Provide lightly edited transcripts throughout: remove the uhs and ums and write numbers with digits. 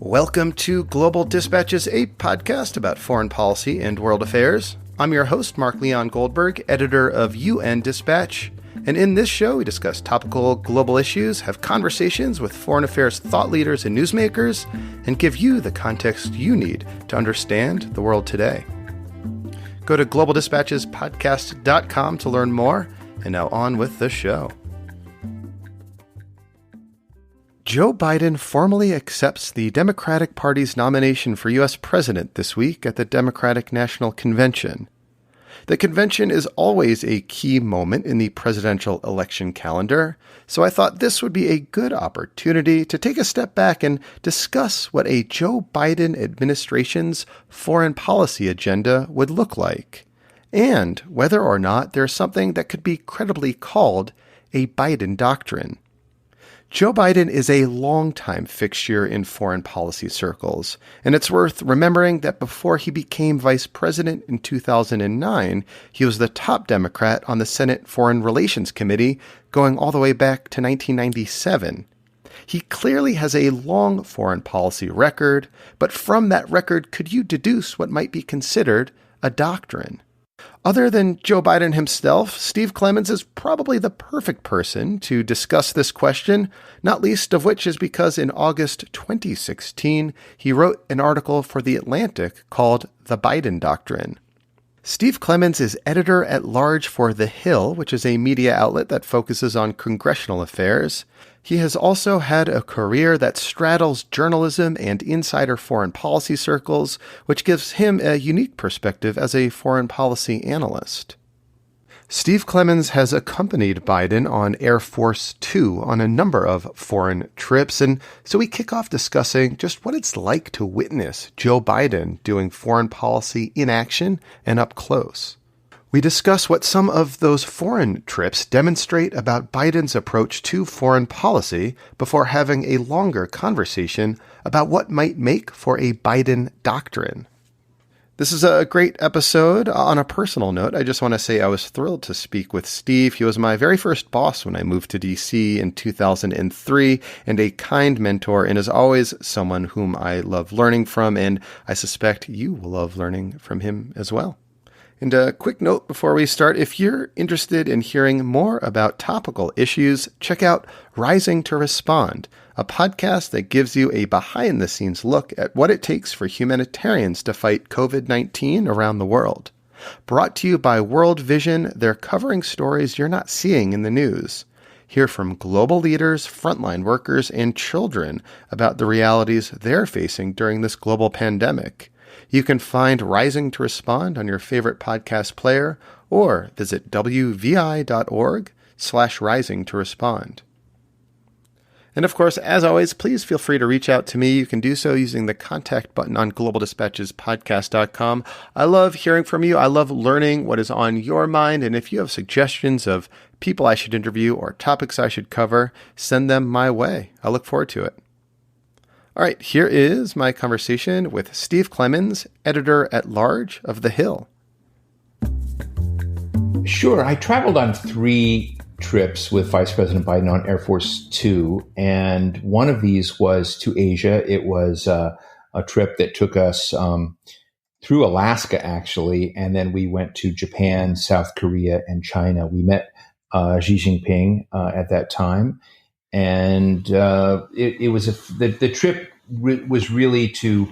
Welcome to Global Dispatches, a podcast about foreign policy and world affairs. I'm your host, Mark Leon Goldberg, editor of UN Dispatch. And in this show, we discuss topical global issues, have conversations with foreign affairs thought leaders and newsmakers, and give you the context you need to understand the world today. Go to globaldispatchespodcast.com to learn more. And now on with the show. Joe Biden formally accepts the Democratic Party's nomination for U.S. President this week at the Democratic National Convention. The convention is always a key moment in the presidential election calendar, so I thought this would be a good opportunity to take a step back and discuss what a Joe Biden administration's foreign policy agenda would look like, and whether or not there's something that could be credibly called a Biden Doctrine. Joe Biden is a longtime fixture in foreign policy circles, and it's worth remembering that before he became vice president in 2009, he was the top Democrat on the Senate Foreign Relations Committee, going all the way back to 1997. He clearly has a long foreign policy record, but from that record, could you deduce what might be considered a doctrine? Other than Joe Biden himself, Steve Clemons is probably the perfect person to discuss this question, not least of which is because in August 2016, he wrote an article for The Atlantic called The Biden Doctrine. Steve Clemons is editor-at-large for The Hill, which is a media outlet that focuses on congressional affairs. He has also had a career that straddles journalism and insider foreign policy circles, which gives him a unique perspective as a foreign policy analyst. Steve Clemons has accompanied Biden on Air Force Two on a number of foreign trips, and so we kick off discussing just what it's like to witness Joe Biden doing foreign policy in action and up close. We discuss what some of those foreign trips demonstrate about Biden's approach to foreign policy before having a longer conversation about what might make for a Biden doctrine. This is a great episode. On a personal note, I just want to say I was thrilled to speak with Steve. He was my very first boss when I moved to D.C. in 2003 and a kind mentor, and is always someone whom I love learning from, and I suspect you will love learning from him as well. And a quick note before we start, if you're interested in hearing more about topical issues, check out Rising to Respond, a podcast that gives you a behind-the-scenes look at what it takes for humanitarians to fight COVID-19 around the world. Brought to you by World Vision, they're covering stories you're not seeing in the news. Hear from global leaders, frontline workers, and children about the realities they're facing during this global pandemic. You can find Rising to Respond on your favorite podcast player or visit wvi.org/rising to respond. And of course, as always, please feel free to reach out to me. You can do so using the contact button on globaldispatchespodcast.com. I love hearing from you. I love learning what is on your mind. And if you have suggestions of people I should interview or topics I should cover, send them my way. I look forward to it. All right, here is my conversation with Steve Clemons, editor-at-large of The Hill. Sure. I traveled on 3 trips with Vice President Biden on Air Force Two, and one of these was to Asia. It was a trip that took us through Alaska, actually, and then we went to Japan, South Korea, and China. We met Xi Jinping at that time. And it was the trip was really to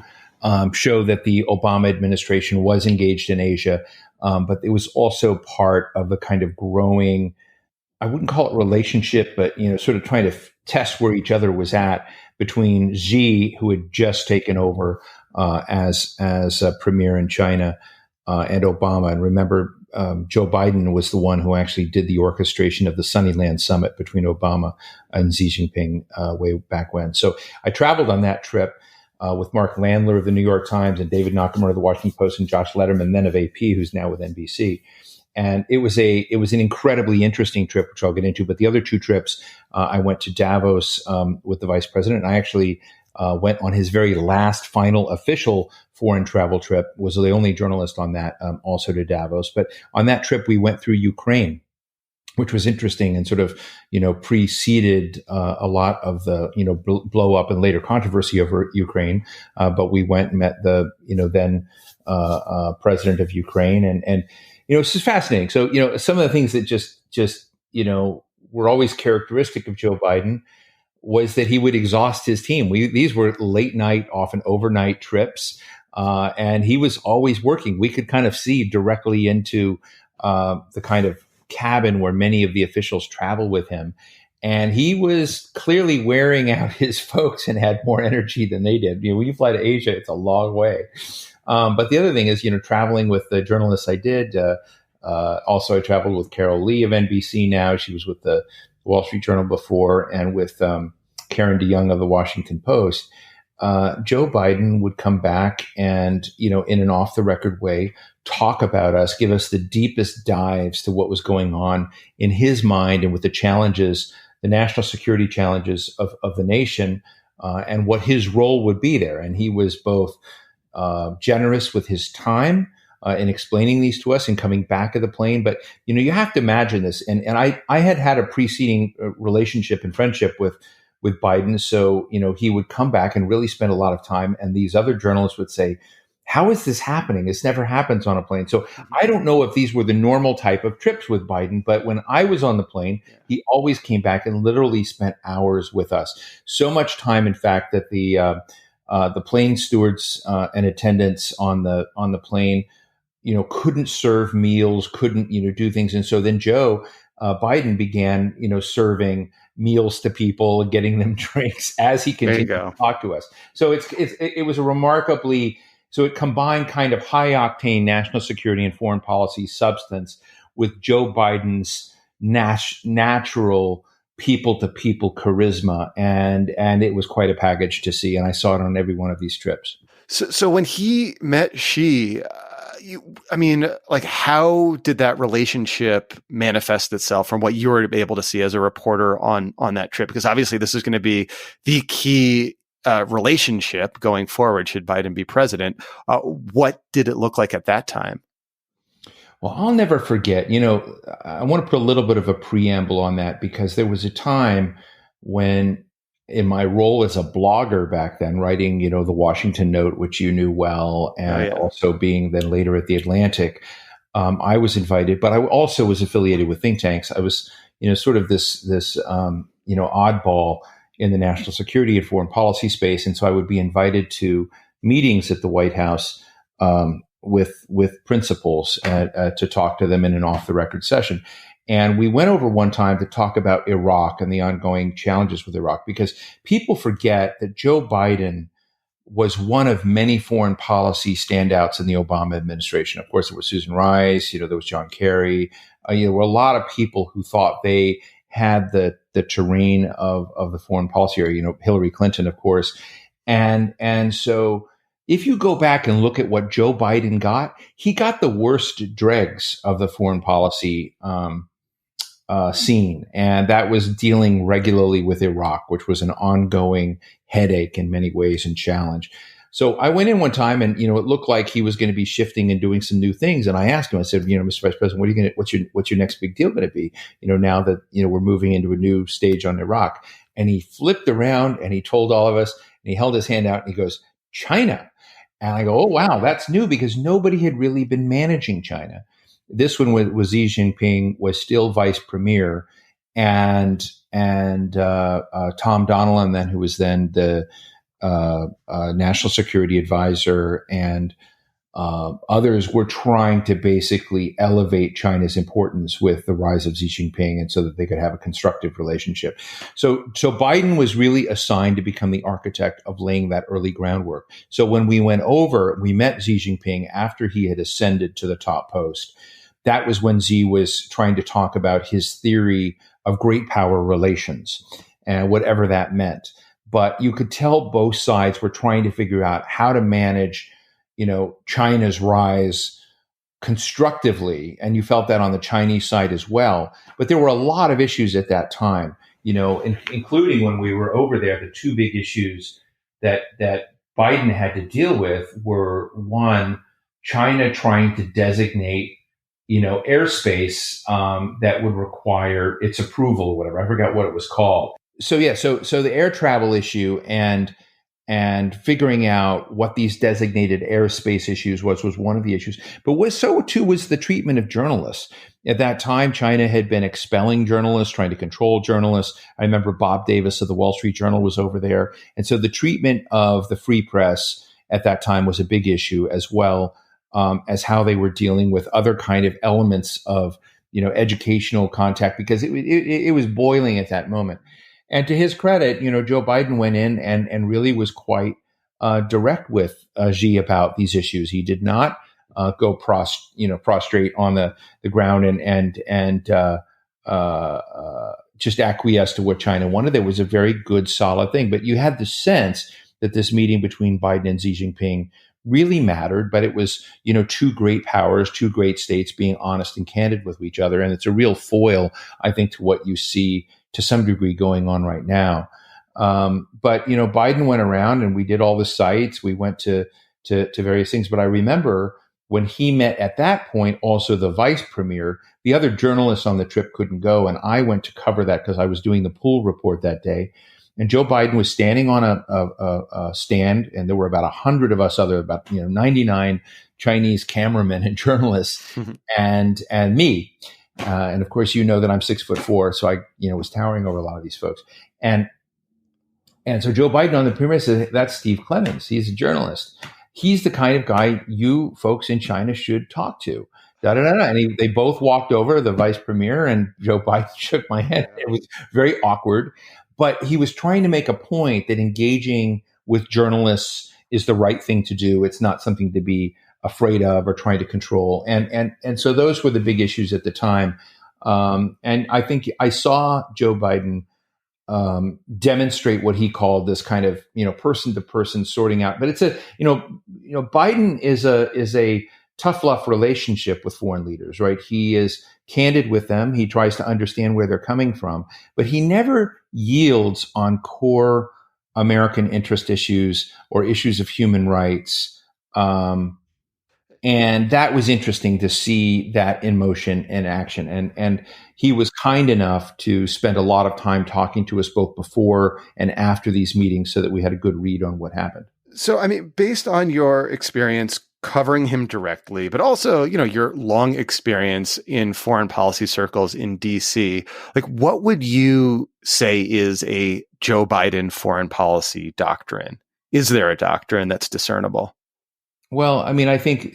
show that the Obama administration was engaged in Asia, but it was also part of the kind of growing, I wouldn't call it relationship, but sort of trying to test where each other was at between Xi, who had just taken over as a premier in China, and Obama. And remember, Joe Biden was the one who actually did the orchestration of the Sunnyland Summit between Obama and Xi Jinping way back when. So I traveled on that trip with Mark Landler of the New York Times and David Nakamura of the Washington Post and Josh Letterman, then of AP, who's now with NBC. And it was an incredibly interesting trip, which I'll get into. But the other 2 trips, I went to Davos with the vice president, and I actually went on his very last final official foreign travel trip, was the only journalist on that, also to Davos. But on that trip, we went through Ukraine. which was interesting and sort of, preceded a lot of the, blow up and later controversy over Ukraine. But we went and met the, then president of Ukraine. And it's just fascinating. So, some of the things that just, were always characteristic of Joe Biden was that he would exhaust his team. These were late night, often overnight trips. And he was always working. We could kind of see directly into the kind of cabin where many of the officials travel with him. And he was clearly wearing out his folks and had more energy than they did. When you fly to Asia, it's a long way. But the other thing is, traveling with the journalists I did. Also, I traveled with Carol Lee of NBC now. She was with the Wall Street Journal before, and with Karen DeYoung of the Washington Post. Joe Biden would come back and, in an off-the-record way, talk about us, give us the deepest dives to what was going on in his mind and with the challenges, the national security challenges of the nation, and what his role would be there. And he was both generous with his time in explaining these to us and coming back of the plane. But, you have to imagine this. And I had a preceding relationship and friendship with Biden. So, he would come back and really spend a lot of time. And these other journalists would say, how is this happening? This never happens on a plane. So I don't know if these were the normal type of trips with Biden, but when I was on the plane, he always came back and literally spent hours with us. So much time, in fact, that the plane stewards and attendants on the plane, couldn't serve meals, couldn't, do things. And so then Joe Biden began, serving meals to people and getting them drinks as he continued to talk to us. So it was a remarkably, so it combined kind of high octane national security and foreign policy substance with Joe Biden's natural people to people charisma. And it was quite a package to see. And I saw it on every one of these trips. So when he met Xi, how did that relationship manifest itself from what you were able to see as a reporter on that trip? Because obviously this is going to be the key relationship going forward should Biden be president. What did it look like at that time? Well, I'll never forget, I want to put a little bit of a preamble on that because there was a time when in my role as a blogger back then, writing, the Washington Note, which you knew well, and also being then later at the Atlantic, I was invited, but I also was affiliated with think tanks. I was, sort of this oddball in the national security and foreign policy space. And so I would be invited to meetings at the White House with principals to talk to them in an off-the-record session. And we went over one time to talk about Iraq and the ongoing challenges with Iraq, because people forget that Joe Biden was one of many foreign policy standouts in the Obama administration. Of course, there was Susan Rice, there was John Kerry. There were a lot of people who thought they had the terrain of the foreign policy area, Hillary Clinton, of course. And so if you go back and look at what Joe Biden got, he got the worst dregs of the foreign policy scene. And that was dealing regularly with Iraq, which was an ongoing headache in many ways and challenge. So I went in one time and, it looked like he was going to be shifting and doing some new things. And I asked him, I said, Mr. Vice President, what's your next big deal going to be? Now that, we're moving into a new stage on Iraq. And he flipped around and he told all of us, and he held his hand out and he goes, China. And I go, oh, wow, that's new, because nobody had really been managing China. This one was Xi Jinping was still vice premier, and Tom Donilon, then, who was then the national security advisor, and others were trying to basically elevate China's importance with the rise of Xi Jinping, and so that they could have a constructive relationship. So Biden was really assigned to become the architect of laying that early groundwork. So when we went over, we met Xi Jinping after he had ascended to the top post. That was when Xi was trying to talk about his theory of great power relations and whatever that meant. But you could tell both sides were trying to figure out how to manage, China's rise constructively. And you felt that on the Chinese side as well. But there were a lot of issues at that time, including when we were over there. The two big issues that Biden had to deal with were, one, China trying to designate airspace that would require its approval or whatever. I forgot what it was called. So yeah, so the air travel issue and figuring out what these designated airspace issues was one of the issues. But so too was the treatment of journalists. At that time, China had been expelling journalists, trying to control journalists. I remember Bob Davis of the Wall Street Journal was over there. And so the treatment of the free press at that time was a big issue, as well as how they were dealing with other kind of elements of, educational contact, because it was boiling at that moment. And to his credit, Joe Biden went in and really was quite direct with Xi about these issues. He did not go prostrate on the ground and just acquiesce to what China wanted. There was a very good, solid thing. But you had the sense that this meeting between Biden and Xi Jinping really mattered, but it was, two great powers, two great states being honest and candid with each other. And it's a real foil, I think, to what you see to some degree going on right now. But, Biden went around and we did all the sites. We went to various things. But I remember when he met at that point, also the vice premier, the other journalists on the trip couldn't go. And I went to cover that because I was doing the pool report that day. And Joe Biden was standing on a stand, and there were about 100 of us, about 99 Chinese cameramen and journalists, and me. And of course, that I'm 6'4", so I was towering over a lot of these folks. And so Joe Biden on the premier said, "That's Steve Clemons. He's a journalist. He's the kind of guy you folks in China should talk to." And they both walked over, the vice premier and Joe Biden shook my hand. It was very awkward. But he was trying to make a point that engaging with journalists is the right thing to do. It's not something to be afraid of or trying to control. And so those were the big issues at the time. And I think I saw Joe Biden demonstrate what he called this kind of, person to person sorting out. But it's Biden is a tough love relationship with foreign leaders, right? He is candid with them. He tries to understand where they're coming from, but he never yields on core American interest issues or issues of human rights. And that was interesting to see that in motion and action. And he was kind enough to spend a lot of time talking to us both before and after these meetings so that we had a good read on what happened. So, based on your experience covering him directly, but also, your long experience in foreign policy circles in DC, what would you say is a Joe Biden foreign policy doctrine? Is there a doctrine that's discernible? Well, I think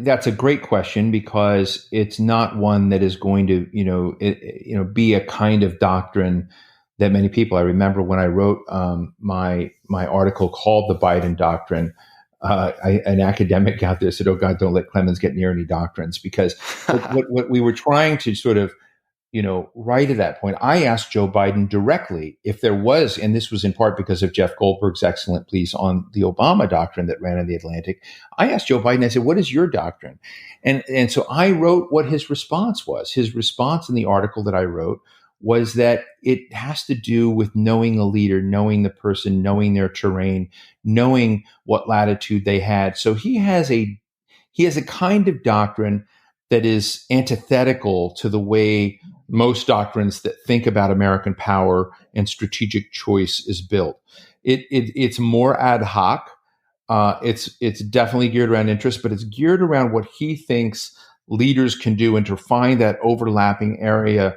that's a great question, because it's not one that is going to, be a kind of doctrine that many people. I remember when I wrote my article called "The Biden Doctrine," an academic out there said, "Oh God, don't let Clemons get near any doctrines," because what we were trying to sort of, right at that point, I asked Joe Biden directly if there was, and this was in part because of Jeff Goldberg's excellent piece on the Obama doctrine that ran in the Atlantic. I asked Joe Biden, I said, "What is your doctrine?" And so I wrote what his response was. His response in the article that I wrote was that it has to do with knowing a leader, knowing the person, knowing their terrain, knowing what latitude they had. So he has a kind of doctrine that is antithetical to the way most doctrines that think about American power and strategic choice is built. It's more ad hoc. It's definitely geared around interest, but it's geared around what he thinks leaders can do and to find that overlapping area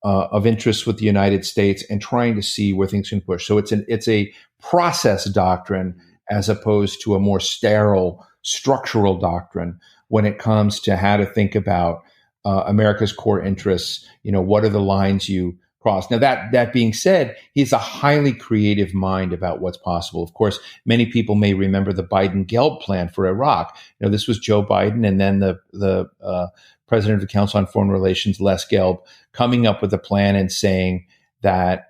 of interest with the United States and trying to see where things can push. So it's a process doctrine as opposed to a more sterile structural doctrine when it comes to how to think about America's core interests. What are the lines you cross? Now, that being said, he's a highly creative mind about what's possible. Of course, many people may remember the Biden-Gelb plan for Iraq. This was Joe Biden and then the president of the Council on Foreign Relations, Les Gelb, coming up with a plan and saying that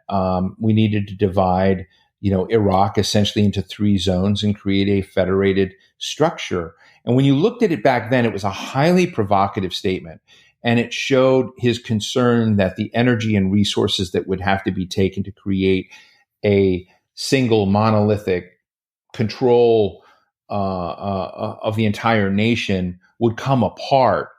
we needed to divide, Iraq essentially into 3 zones and create a federated structure. And when you looked at it back then, it was a highly provocative statement. And it showed his concern that the energy and resources that would have to be taken to create a single monolithic control of the entire nation would come apart.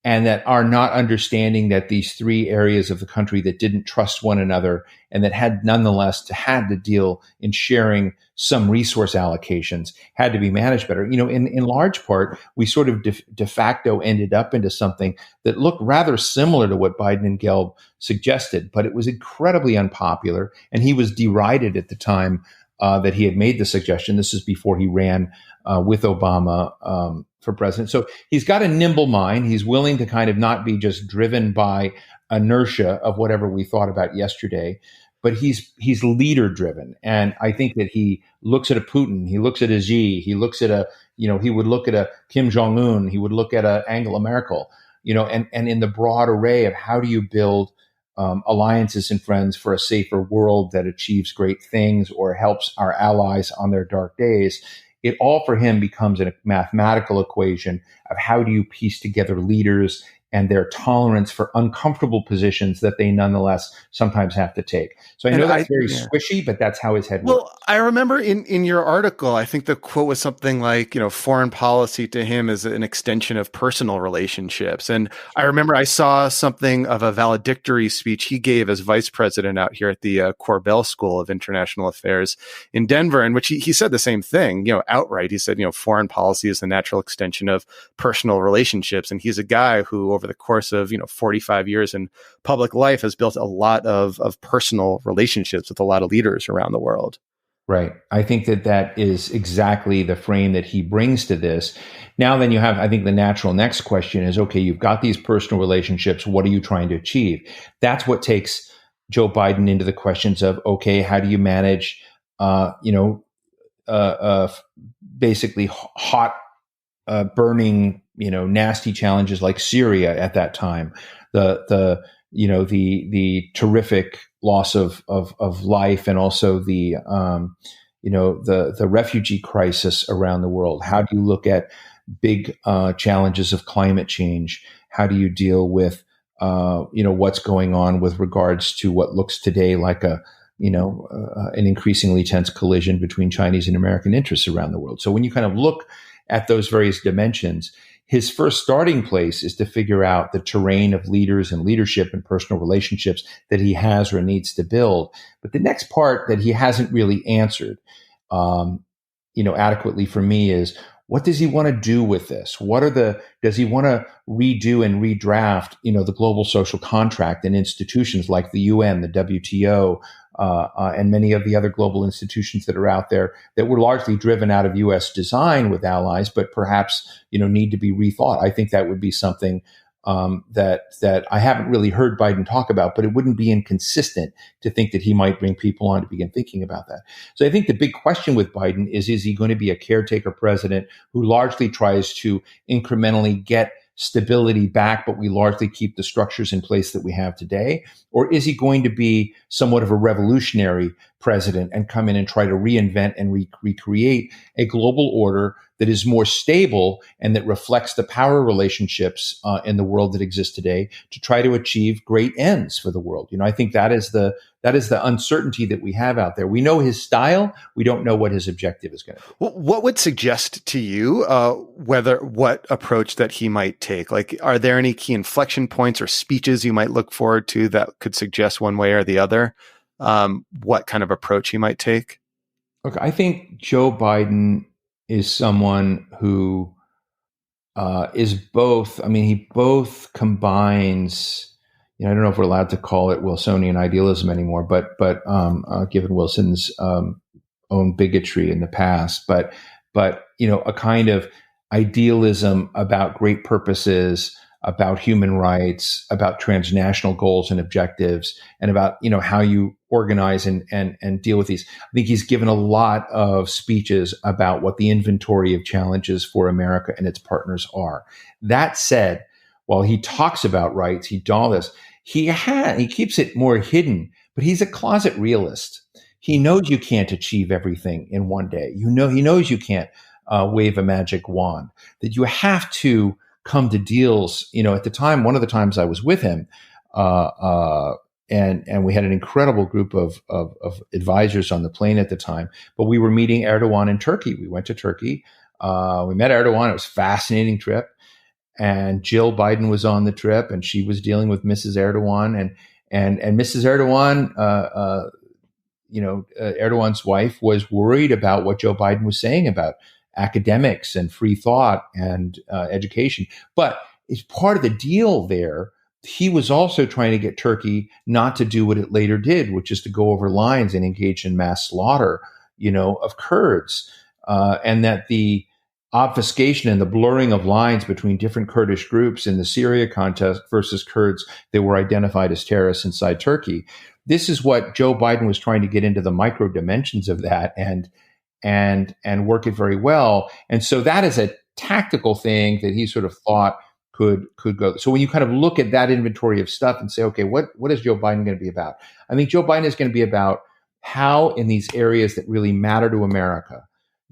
and that are not understanding that these three areas of the country that didn't trust one another and that had nonetheless had to deal in sharing some resource allocations had to be managed better. In large part, we sort of de facto ended up into something that looked rather similar to what Biden and Gelb suggested, but it was incredibly unpopular, and he was derided at the time that he had made the suggestion. This is before he ran with Obama for president. So he's got a nimble mind. He's willing to kind of not be just driven by inertia of whatever we thought about yesterday, but he's leader driven. And I think that he looks at a Putin, he looks at a Xi, he looks at he would look at a Kim Jong-un, he would look at a Angela Merkel, and in the broad array of how do you build alliances and friends for a safer world that achieves great things or helps our allies on their dark days. It all for him becomes a mathematical equation of how do you piece together leaders and their tolerance for uncomfortable positions that they nonetheless sometimes have to take. So I know that's very squishy, but that's how his head works. Well, I remember in your article, I think the quote was something like, foreign policy to him is an extension of personal relationships. And I remember I saw something of a valedictory speech he gave as vice president out here at the Corbell School of International Affairs in Denver, in which he said the same thing, outright. He said, foreign policy is the natural extension of personal relationships. And he's a guy who, over the course of 45 years in public life, has built a lot of personal relationships with a lot of leaders around the world. Right. I think that is exactly the frame that he brings to this. Now, then you have, I think the natural next question is, okay, you've got these personal relationships. What are you trying to achieve? That's what takes Joe Biden into the questions of, okay, how do you manage, basically hot, burning, nasty challenges like Syria at that time, the terrific loss of life, and also the refugee crisis around the world. How do you look at big challenges of climate change? How do you deal with what's going on with regards to what looks today like an increasingly tense collision between Chinese and American interests around the world? So when you kind of look at those various dimensions, his first starting place is to figure out the terrain of leaders and leadership and personal relationships that he has or needs to build. But the next part that he hasn't really answered, adequately for me is, what does he want to do with this? Does he want to redo and redraft, the global social contract and institutions like the UN, the WTO, and many of the other global institutions that are out there that were largely driven out of U.S. design with allies, but perhaps, need to be rethought. I think that would be something that I haven't really heard Biden talk about, but it wouldn't be inconsistent to think that he might bring people on to begin thinking about that. So I think the big question with Biden is he going to be a caretaker president who largely tries to incrementally get stability back, but we largely keep the structures in place that we have today? Or is he going to be somewhat of a revolutionary president and come in and try to reinvent and recreate a global order that is more stable and that reflects the power relationships in the world that exists today to try to achieve great ends for the world? I think that is the uncertainty that we have out there. We know his style. We don't know what his objective is going to be. What would suggest to you what approach that he might take? Like, are there any key inflection points or speeches you might look forward to that could suggest one way or the other what kind of approach he might take? Okay, I think Joe Biden is someone who is both. I mean, he both combines. I don't know if we're allowed to call it Wilsonian idealism anymore, but given Wilson's own bigotry in the past, but a kind of idealism about great purposes, about human rights, about transnational goals and objectives, and about how you organize and deal with these. I think he's given a lot of speeches about what the inventory of challenges for America and its partners are. That said, while he talks about rights, he keeps it more hidden, but he's a closet realist. He knows you can't achieve everything in one day. He knows you can't wave a magic wand, that you have to come to deals. At the time, one of the times I was with him, and we had an incredible group of advisors on the plane at the time, but we were meeting Erdogan in Turkey. We went to Turkey. We met Erdogan. It was a fascinating trip. and Jill Biden was on the trip, and she was dealing with Mrs. Erdogan, and Mrs. Erdogan, Erdogan's wife was worried about what Joe Biden was saying about academics and free thought and education. But as part of the deal there, he was also trying to get Turkey not to do what it later did, which is to go over lines and engage in mass slaughter, of Kurds, and that the obfuscation and the blurring of lines between different Kurdish groups in the Syria contest versus Kurds that were identified as terrorists inside Turkey. This is what Joe Biden was trying to get into the micro dimensions of that and work it very well. And so that is a tactical thing that he sort of thought could go. So when you kind of look at that inventory of stuff and say, okay, what is Joe Biden going to be about? I think Joe Biden is going to be about how in these areas that really matter to America,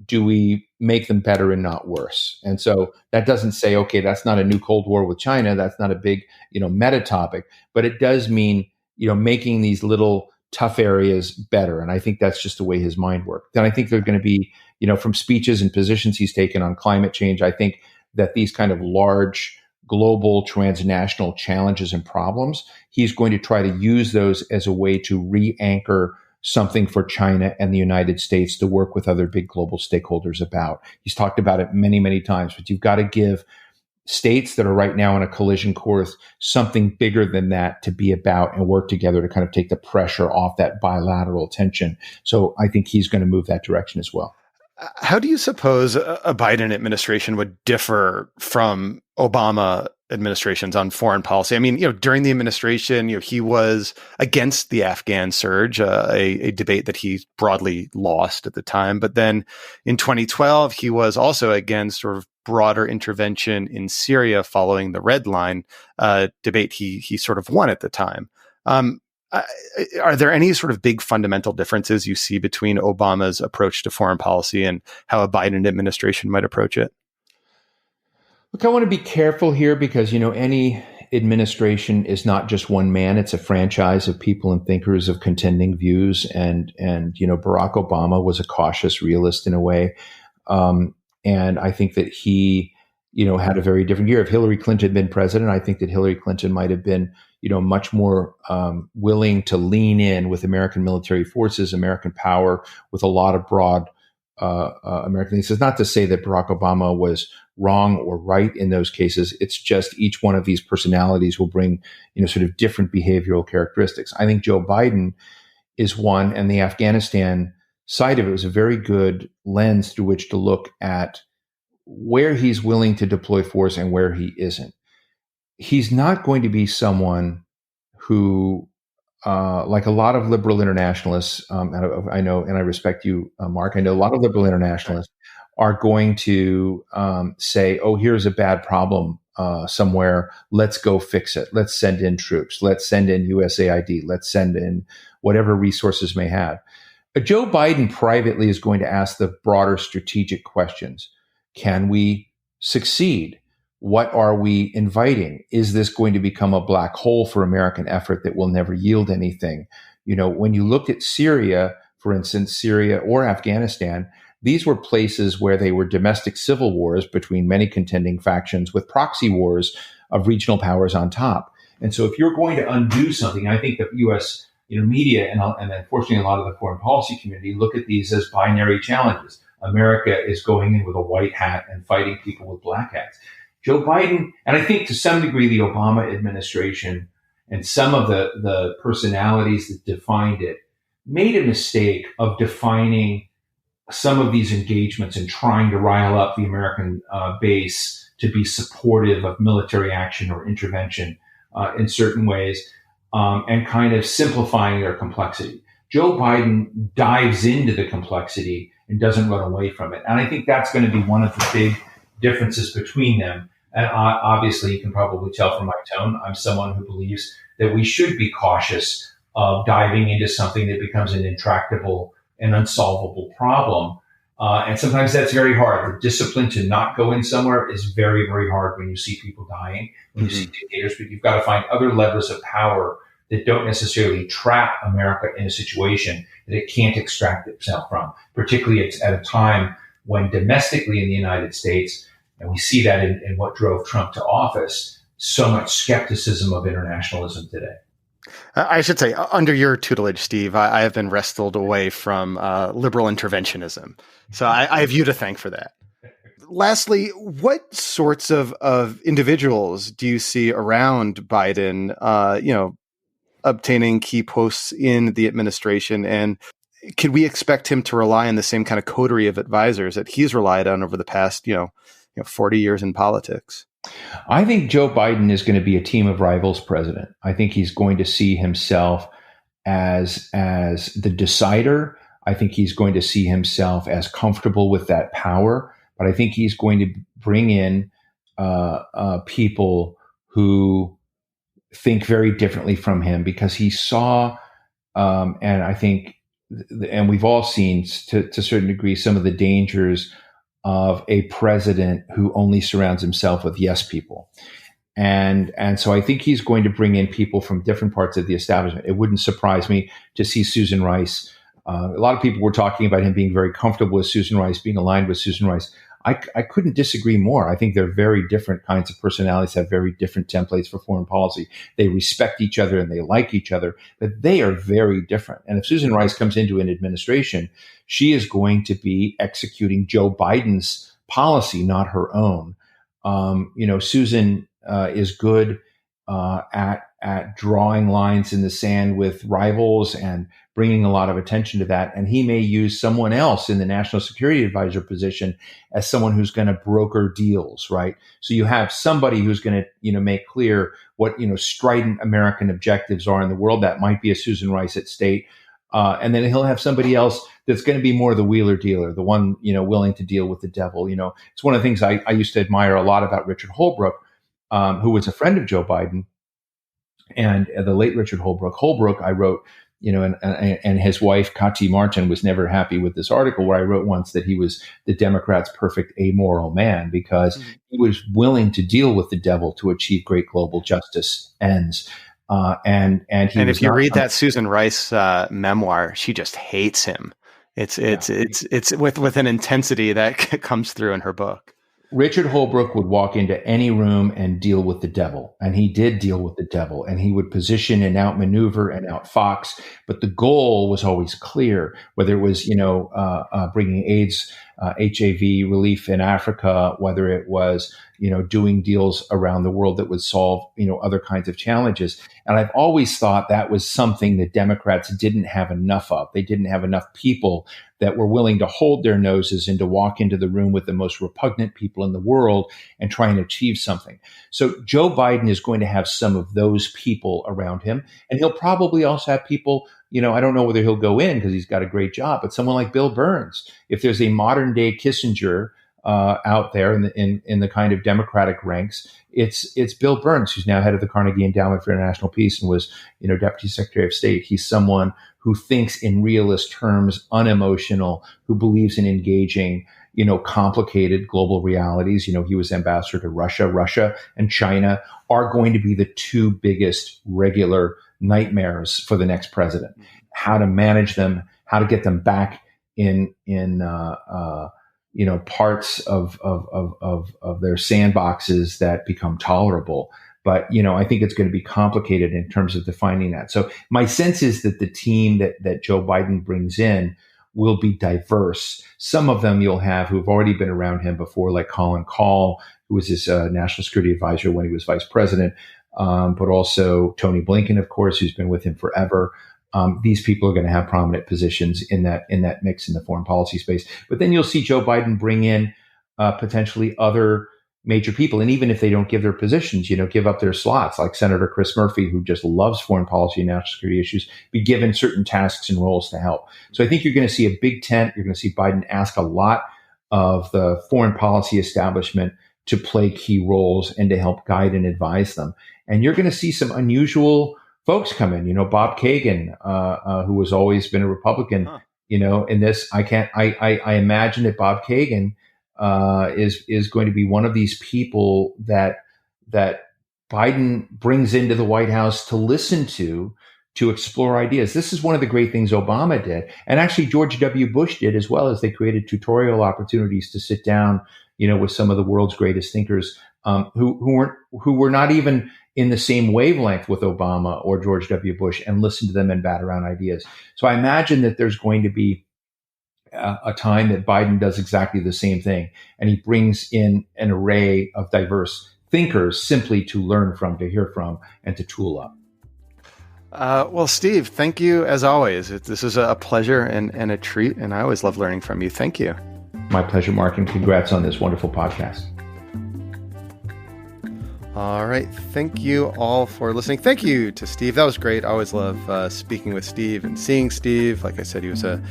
do we make them better and not worse? And so that doesn't say, okay, that's not a new Cold War with China. That's not a big, meta topic, but it does mean, making these little tough areas better. And I think that's just the way his mind worked. Then I think they're going to be, from speeches and positions he's taken on climate change, I think that these kind of large global transnational challenges and problems, he's going to try to use those as a way to re-anchor something for China and the United States to work with other big global stakeholders about. He's talked about it many, many times, but you've got to give states that are right now on a collision course something bigger than that to be about and work together to kind of take the pressure off that bilateral tension. So I think he's going to move that direction as well. How do you suppose a Biden administration would differ from Obama administrations on foreign policy? I mean, during the administration, he was against the Afghan surge, a debate that he broadly lost at the time. But then in 2012, he was also against sort of broader intervention in Syria following the Red Line debate he sort of won at the time. Are there any sort of big fundamental differences you see between Obama's approach to foreign policy and how a Biden administration might approach it? Look, I want to be careful here because, any administration is not just one man. It's a franchise of people and thinkers of contending views. And Barack Obama was a cautious realist in a way. And I think that he, had a very different year. If Hillary Clinton had been president, I think that Hillary Clinton might have been, much more willing to lean in with American military forces, American power, with a lot of broad American things. It's not to say that Barack Obama was wrong or right in those cases. It's just each one of these personalities will bring, sort of different behavioral characteristics. I think Joe Biden is one, and the Afghanistan side of it was a very good lens through which to look at where he's willing to deploy force and where he isn't. He's not going to be someone who, like a lot of liberal internationalists, I know, and I respect you, Mark, I know a lot of liberal internationalists are going to say, oh, here's a bad problem somewhere. Let's go fix it. Let's send in troops. Let's send in USAID. Let's send in whatever resources may have. Joe Biden privately is going to ask the broader strategic questions. Can we succeed? What are we inviting? Is this going to become a black hole for American effort that will never yield anything? When you looked at Syria, for instance, Syria or Afghanistan, these were places where they were domestic civil wars between many contending factions with proxy wars of regional powers on top. And so if you're going to undo something, I think the U.S. Media and unfortunately a lot of the foreign policy community look at these as binary challenges. America is going in with a white hat and fighting people with black hats. Joe Biden, and I think to some degree the Obama administration and some of the personalities that defined it made a mistake of defining some of these engagements and trying to rile up the American base to be supportive of military action or intervention in certain ways, and kind of simplifying their complexity. Joe Biden dives into the complexity and doesn't run away from it. And I think that's going to be one of the big differences between them. And obviously, you can probably tell from my tone, I'm someone who believes that we should be cautious of diving into something that becomes an intractable and unsolvable problem. And sometimes that's very hard. The discipline to not go in somewhere is very, very hard when you see people dying, when you see dictators, but you've got to find other levers of power that don't necessarily trap America in a situation that it can't extract itself from, particularly at a time when domestically in the United States, And we see that in what drove Trump to office, so much skepticism of internationalism today. I should say, under your tutelage, Steve, I have been wrestled away from liberal interventionism. So I have you to thank for that. Lastly, what sorts of individuals do you see around Biden, obtaining key posts in the administration? And could we expect him to rely on the same kind of coterie of advisors that he's relied on over the past, 40 years in politics? I think Joe Biden is going to be a team of rivals president. I think he's going to see himself as the decider. I think he's going to see himself as comfortable with that power. But I think he's going to bring in people who think very differently from him, because he saw, and I think, and we've all seen to a certain degree, some of the dangers of a president who only surrounds himself with yes people. And so I think he's going to bring in people from different parts of the establishment. It wouldn't surprise me to see Susan Rice. A lot of people were talking about him being very comfortable with Susan Rice, being aligned with Susan Rice. I couldn't disagree more. I think they're very different kinds of personalities, have very different templates for foreign policy. They respect each other and they like each other, but they are very different. And if Susan Rice comes into an administration, she is going to be executing Joe Biden's policy, not her own. Susan is good at drawing lines in the sand with rivals and bringing a lot of attention to that. And he may use someone else in the national security advisor position as someone who's going to broker deals, right? So you have somebody who's going to, make clear what, strident American objectives are in the world. That might be a Susan Rice at State. And then he'll have somebody else that's going to be more the wheeler dealer, the one, willing to deal with the devil. It's one of the things I used to admire a lot about Richard Holbrooke, who was a friend of Joe Biden, and the late Richard Holbrooke. Holbrooke, I wrote, and his wife, Kati Martin, was never happy with this article where I wrote once that he was the Democrats' perfect amoral man, because he was willing to deal with the devil to achieve great global justice ends. And if you read that Susan Rice memoir, she just hates him. It's with an intensity that comes through in her book. Richard Holbrooke would walk into any room and deal with the devil. And he did deal with the devil. And he would position and outmaneuver and outfox. But the goal was always clear, whether it was, bringing AIDS, HIV relief in Africa, whether it was, doing deals around the world that would solve, other kinds of challenges. And I've always thought that was something that Democrats didn't have enough of. They didn't have enough people that were willing to hold their noses and to walk into the room with the most repugnant people in the world and try and achieve something. So Joe Biden is going to have some of those people around him. And he'll probably also have people, I don't know whether he'll go in because he's got a great job, but someone like Bill Burns. If there's a modern day Kissinger out there in the kind of Democratic ranks, it's Bill Burns, who's now head of the Carnegie Endowment for International Peace and was, Deputy Secretary of State. He's someone who thinks in realist terms, unemotional, who believes in engaging, complicated global realities. He was ambassador to Russia. Russia and China are going to be the two biggest regular nightmares for the next president. How to manage them, how to get them back in parts of their sandboxes that become tolerable. But, I think it's going to be complicated in terms of defining that. So my sense is that the team that Joe Biden brings in will be diverse. Some of them you'll have who've already been around him before, like Colin Kahl, who was his national security advisor when he was vice president, but also Tony Blinken, of course, who's been with him forever. These people are going to have prominent positions in that mix in the foreign policy space. But then you'll see Joe Biden bring in potentially other major people. And even if they don't give their positions, give up their slots, like Senator Chris Murphy, who just loves foreign policy and national security issues, be given certain tasks and roles to help. So I think you're going to see a big tent. You're going to see Biden ask a lot of the foreign policy establishment to play key roles and to help guide and advise them. And you're going to see some unusual folks come in, Bob Kagan, who has always been a Republican, in this. I imagine that Bob Kagan is going to be one of these people that Biden brings into the White House to listen to to explore ideas. This is one of the great things Obama did. And actually George W. Bush did as well, as they created tutorial opportunities to sit down, with some of the world's greatest thinkers who were not even in the same wavelength with Obama or George W. Bush, and listen to them and bat around ideas. So I imagine that there's going to be a time that Biden does exactly the same thing, and he brings in an array of diverse thinkers simply to learn from, to hear from, and to tool up. Well, Steve, thank you as always. This is a pleasure and a treat, and I always love learning from you. Thank you. My pleasure, Mark, and congrats on this wonderful podcast. All right. Thank you all for listening. Thank you to Steve. That was great. I always love speaking with Steve and seeing Steve. Like I said, he was a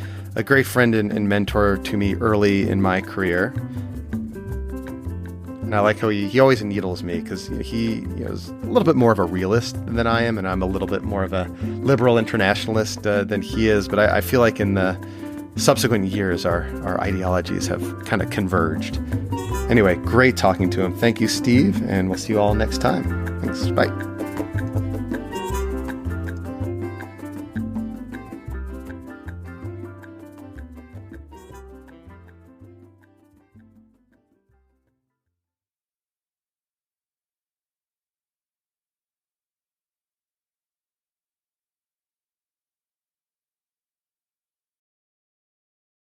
great friend and mentor to me early in my career. And I like how he always needles me, because he is a little bit more of a realist than I am, and I'm a little bit more of a liberal internationalist than he is. But I feel like in the subsequent years, our ideologies have kind of converged. Anyway, great talking to him. Thank you, Steve, and we'll see you all next time. Thanks. Bye.